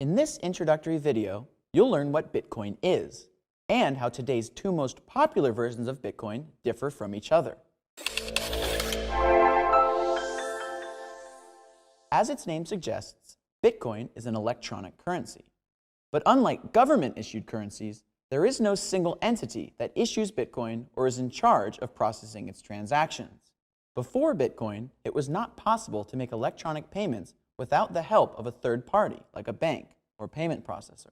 In this introductory video, you'll learn what Bitcoin is and how today's two most popular versions of Bitcoin differ from each other. As its name suggests, Bitcoin is an electronic currency. But unlike government-issued currencies, there is no single entity that issues Bitcoin or is in charge of processing its transactions. Before Bitcoin, it was not possible to make electronic payments without the help of a third party, like a bank or payment processor.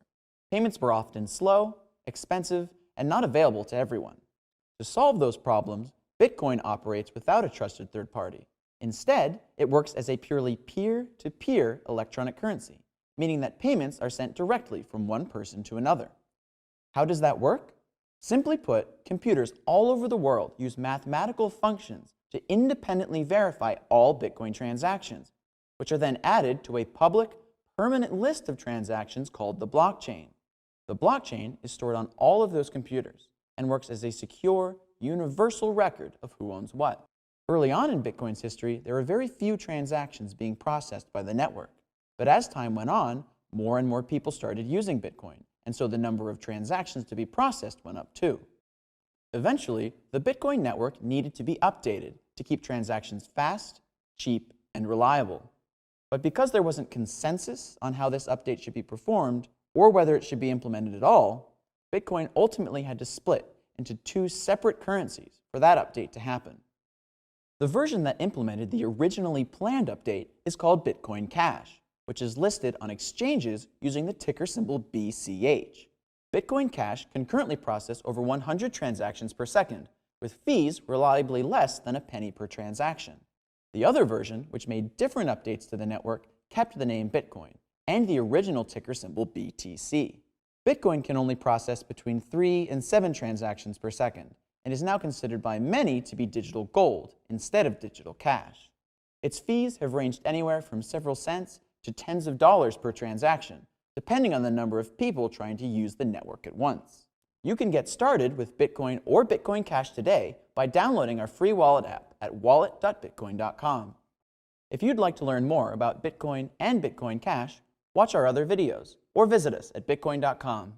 Payments were often slow, expensive, and not available to everyone. To solve those problems, Bitcoin operates without a trusted third party. Instead, it works as a purely peer-to-peer electronic currency, meaning that payments are sent directly from one person to another. How does that work? Simply put, computers all over the world use mathematical functions to independently verify all Bitcoin transactions, which are then added to a public, permanent list of transactions called the blockchain. The blockchain is stored on all of those computers and works as a secure, universal record of who owns what. Early on in Bitcoin's history, there were very few transactions being processed by the network. But as time went on, more and more people started using Bitcoin, and so the number of transactions to be processed went up too. Eventually, the Bitcoin network needed to be updated to keep transactions fast, cheap, and reliable. But because there wasn't consensus on how this update should be performed, or whether it should be implemented at all, Bitcoin ultimately had to split into two separate currencies for that update to happen. The version that implemented the originally planned update is called Bitcoin Cash, which is listed on exchanges using the ticker symbol BCH. Bitcoin Cash can currently process over 100 transactions per second, with fees reliably less than a penny per transaction. The other version, which made different updates to the network, kept the name Bitcoin and the original ticker symbol BTC. Bitcoin can only process between 3 and 7 transactions per second, and is now considered by many to be digital gold instead of digital cash. Its fees have ranged anywhere from several cents to tens of dollars per transaction, depending on the number of people trying to use the network at once. You can get started with Bitcoin or Bitcoin Cash today by downloading our free wallet app at wallet.bitcoin.com. If you'd like to learn more about Bitcoin and Bitcoin Cash, watch our other videos or visit us at bitcoin.com.